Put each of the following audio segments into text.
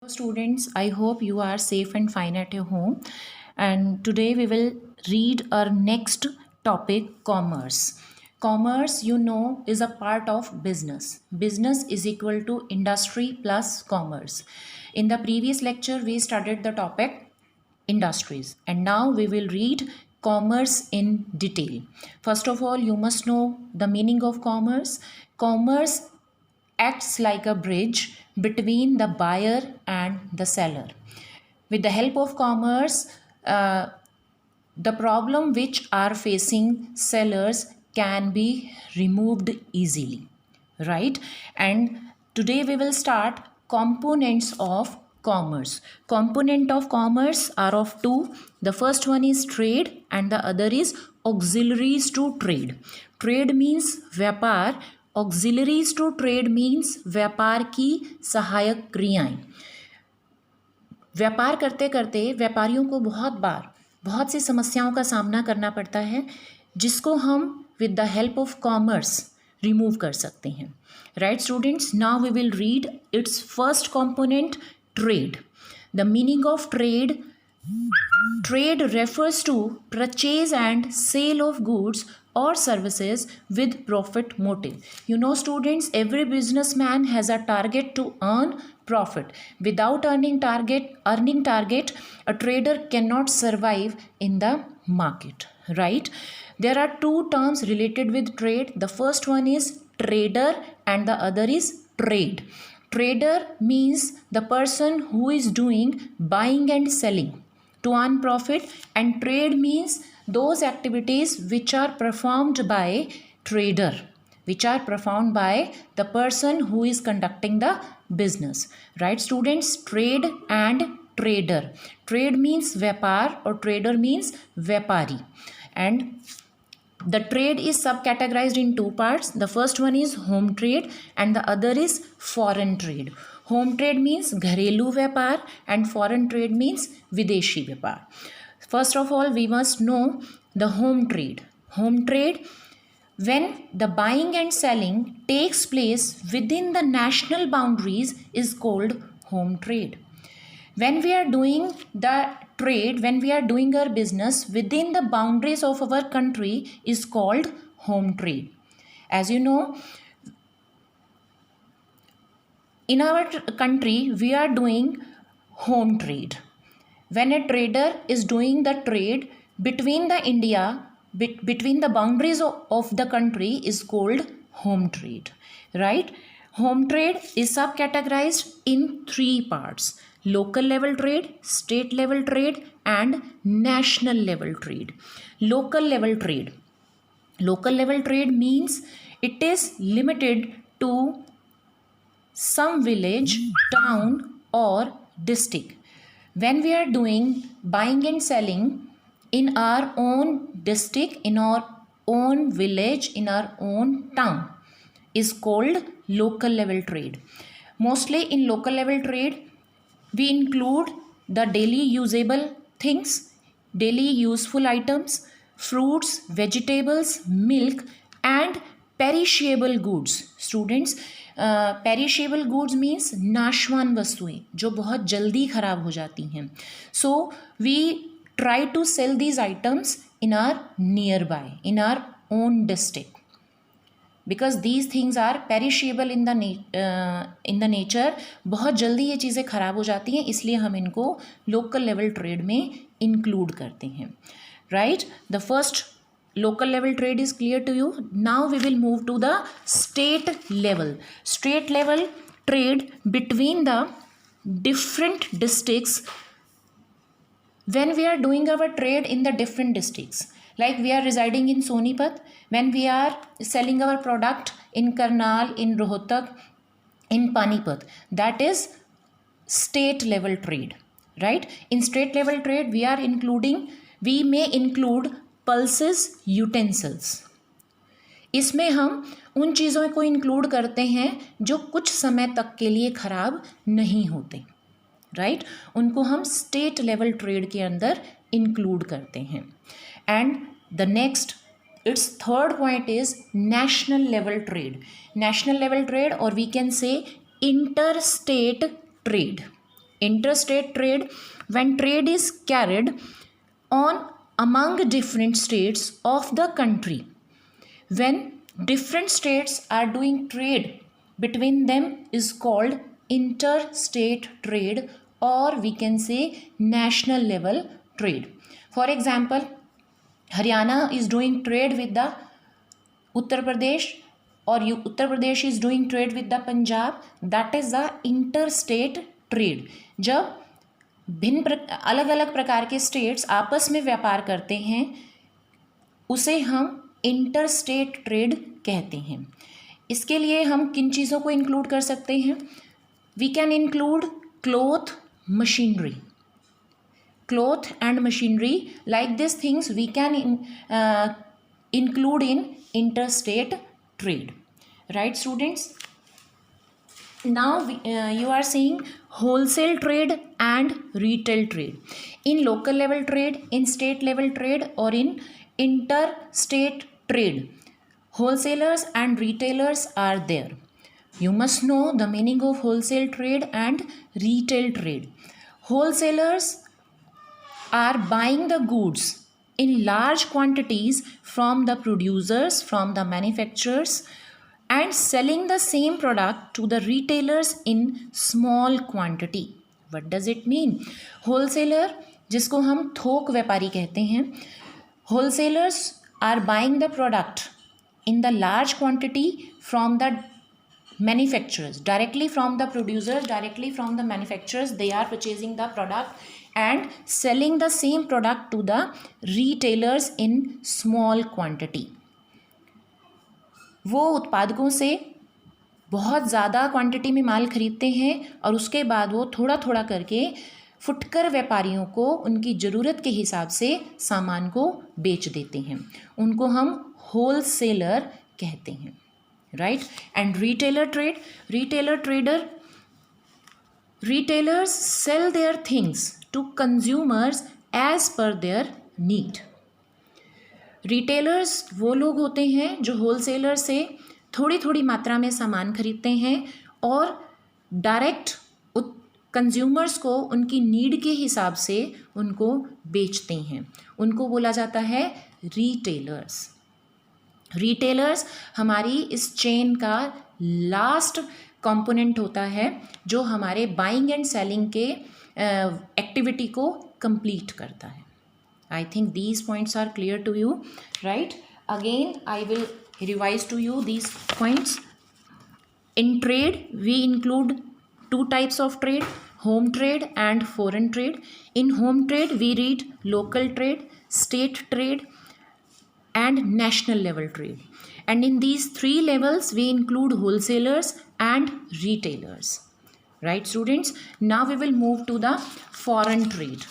Students, I hope you are safe and fine at your home. And today we will read our next topic, commerce. Commerce, is a part of business. Business is equal to industry plus commerce. In the previous lecture, we studied the topic industries, and now we will read commerce in detail. First of all, you must know the meaning of commerce. Commerce acts like a bridge between the buyer and the seller. With the help of commerce, the problem which are facing sellers can be removed easily, right? And today we will start components of commerce. Component of commerce are of two. The first one is trade and the other is auxiliaries to trade. Trade means व्यापार, auxiliaries to trade means व्यापार की सहायक क्रियाएं. व्यापार करते करते व्यापारियों को बहुत सी समस्याओं का सामना करना पड़ता है, जिसको हम with the help of commerce remove कर सकते हैं. Right students, now we will read its first component, trade. The meaning of trade. Trade refers to purchase and sale of goods or services with profit motive. Students, every businessman has a target to earn profit. Without earning target, a trader cannot survive in the market, right? There are two terms related with trade. The first one is trader and the other is trade. Trader means the person who is doing buying and selling to earn profit, and trade means those activities which are performed by trader, which are performed by the person who is conducting the business. Right students, trade and trader. Trade means vyapar or trader means vyapari, and the trade is subcategorized in two parts. The first one is home trade and the other is foreign trade. Home trade means घरेलू व्यापार and foreign trade means विदेशी व्यापार. First of all, we must know the home trade. Home trade, when the buying and selling takes place within the national boundaries, is called home trade. When we are doing the trade, when we are doing our business within the boundaries of our country, is called home trade. As you know, in our country, we are doing home trade. When a trader is doing the trade between the India, between the boundaries of the country, is called home trade, right? Home trade is subcategorized in three parts: local level trade, state level trade, and national level trade. Local level trade. Local level trade means it is limited to some village, town, or district. When we are doing buying and selling in our own district, in our own village, in our own town, is called local level trade. Mostly in local level trade, we include the daily usable things, daily useful items, fruits, vegetables, milk, and perishable goods. Students, perishable goods means नाशवान वस्तुएं जो बहुत जल्दी खराब हो जाती हैं. So we try to sell these items in our near by, in our own district, because these things are perishable in the nature. बहुत जल्दी ये चीज़ें खराब हो जाती हैं, इसलिए हम इनको लोकल लेवल ट्रेड में इंक्लूड करते हैं. Right, the first local level trade is clear to you. Now we will move to the state level. State level trade between the different districts. When we are doing our trade in the different districts, like we are residing in Sonipat, when we are selling our product in Karnal, in Rohtak, in Panipat, that is state level trade, right? In state level trade, we may include pulses, utensils. इसमें हम उन चीज़ों को include करते हैं जो कुछ समय तक के लिए खराब नहीं होते, राइट? उनको हम स्टेट लेवल ट्रेड के अंदर इंक्लूड करते हैं. And the next, it's third point is national level trade. National level trade, और we can say inter state trade. Interstate trade, when trade is carried on among different states of the country. When different states are doing trade between them is called interstate trade, or we can say national level trade. For example, Haryana is doing trade with the Uttar Pradesh, or Uttar Pradesh is doing trade with the Punjab. That is the interstate trade. जब अलग अलग प्रकार के states आपस में व्यापार करते हैं उसे हम इंटरस्टेट ट्रेड कहते हैं। इसके लिए हम किन चीज़ों को इंक्लूड कर सकते हैं? We can include cloth machinery, cloth and machinery, like this things we can include in interstate trade. Right, students? Now you are seeing wholesale trade and retail trade. In local level trade, in state level trade, or in interstate trade, wholesalers and retailers are there. You must know the meaning of wholesale trade and retail trade. Wholesalers are buying the goods in large quantities from the producers, from the manufacturers, and selling the same product to the retailers in small quantity. What does it mean? Wholesaler, जिसको हम थोक व्यापारी कहते हैं, wholesalers are buying the product in the large quantity from the manufacturers, directly from the producers, directly from the manufacturers. They are purchasing the product and selling the same product to the retailers in small quantity. वो उत्पादकों से बहुत ज़्यादा quantity में माल खरीदते हैं और उसके बाद वो थोड़ा थोड़ा करके फुटकर व्यापारियों को उनकी ज़रूरत के हिसाब से सामान को बेच देते हैं। उनको हम होलसेलर कहते हैं। Right? And retailer trade, retailer trader, retailers sell their things to consumers as per their need. Retailers वो लोग होते हैं जो होलसेलर से थोड़ी थोड़ी मात्रा में सामान खरीदते हैं और डायरेक्ट कंज्यूमर्स को उनकी नीड के हिसाब से उनको बेचते हैं। उनको बोला जाता है रिटेलर्स। रिटेलर्स हमारी इस चेन का लास्ट कंपोनेंट होता है जो हमारे बाइंग एंड सेलिंग के एक्टिविटी को कंप्लीट करता है। I think these points are clear to you, right? Again I will revise to you these points. In trade, we include two types of trade: home trade and foreign trade. In home trade, we read local trade, state trade, and national level trade. And in these three levels, we include wholesalers and retailers. Right, students? Now we will move to the foreign trade.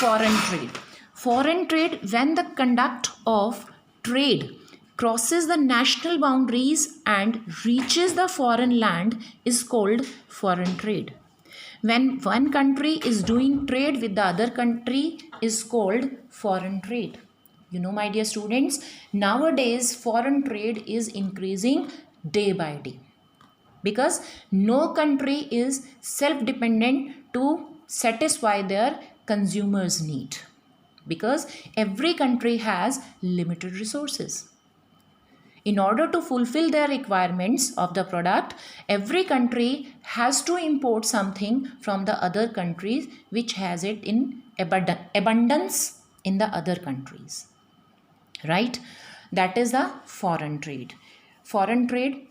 Foreign trade. Foreign trade, when the conduct of trade crosses the national boundaries and reaches the foreign land, is called foreign trade. When one country is doing trade with the other country, is called foreign trade. You know, my dear students, nowadays foreign trade is increasing day by day, because no country is self-dependent to satisfy their consumers' need, because every country has limited resources. In order to fulfill their requirements of the product, every country has to import something from the other countries which has it in abundance in the other countries. Right? That is the foreign trade. Foreign trade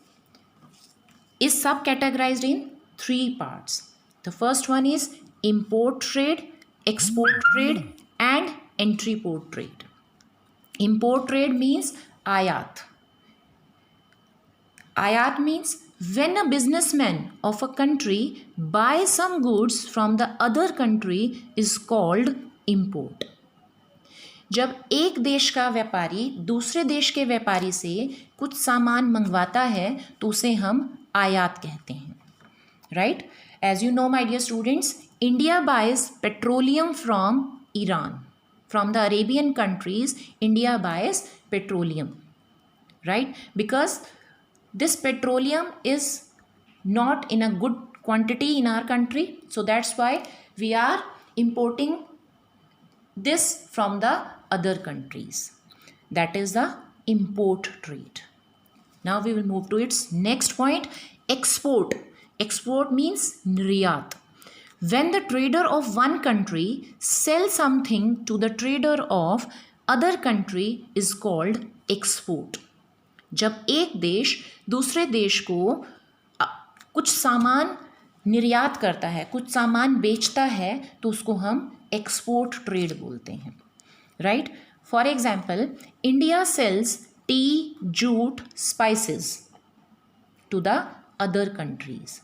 is subcategorized in three parts. The first one is import trade, export trade, and entry port trade. Import trade means ayat. Ayat means when a businessman of a country buys some goods from the other country, is called import. जब एक देश का व्यापारी दूसरे देश के व्यापारी से कुछ सामान मंगवाता है तो उसे हम आयात कहते हैं. Right? As you know my dear students, India buys petroleum from Iran. From the Arabian countries, India buys petroleum. Right? Because this petroleum is not in a good quantity in our country. So that's why we are importing this from the other countries. That is the import trade. Now we will move to its next point, export. Export means niryat. When the trader of one country sells something to the trader of other country is called export. जब एक देश दूसरे देश को कुछ सामान निर्यात करता है, कुछ सामान बेचता है, तो उसको हम एक्सपोर्ट ट्रेड बोलते हैं, right. For example, India sells tea, jute, spices to the other countries.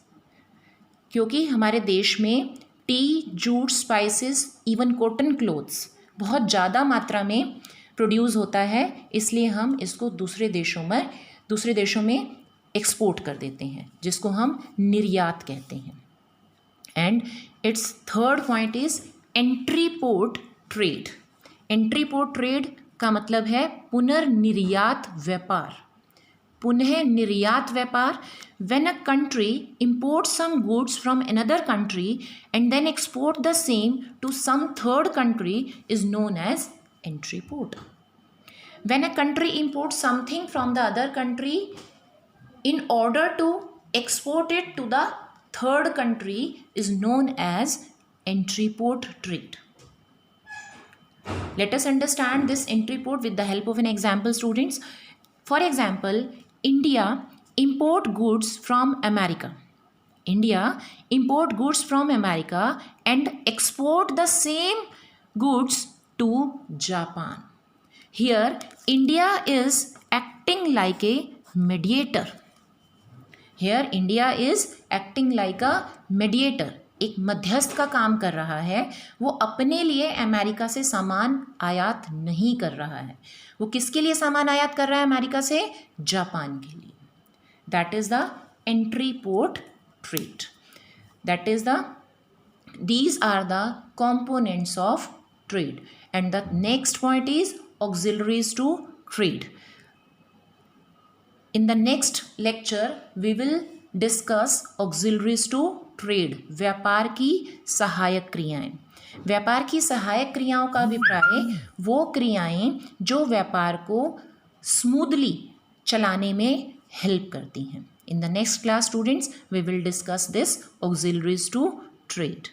क्योंकि हमारे देश में tea, jute, spices, even cotton clothes बहुत ज़्यादा मात्रा में प्रोड्यूस होता है, इसलिए हम इसको दूसरे देशों में एक्सपोर्ट कर देते हैं, जिसको हम निर्यात कहते हैं. And it's third point is entry port trade. Entry port trade का मतलब है पुनर्निर्यात व्यापार. पुनः निर्यात व्यापार. When a country imports some goods from another country and then export the same to some third country is known as entry port. When a country imports something from the other country in order to export it to the third country is known as entry port trade. Let us understand this entry port with the help of an example, students. For example, India import goods from America. India import goods from America and export the same goods to Japan. Here, India is acting like a mediator. Here, India is acting like a mediator. एक मध्यस्थ का काम कर रहा है. वो अपने लिए अमेरिका से सामान आयात नहीं कर रहा है. वो किसके लिए सामान आयात कर रहा है अमेरिका से? जापान के लिए. That is the entry port trade. These are the components of trade. And the next point is auxiliaries to trade. In the next lecture, we will discuss auxiliaries to trade. व्यापार की सहायक क्रियाएं. व्यापार की सहायक क्रियाओं का अभिप्राय वो क्रियाएं जो व्यापार को स्मूथली चलाने में हेल्प करती हैं. In the next class, students, we will discuss this auxiliaries to trade.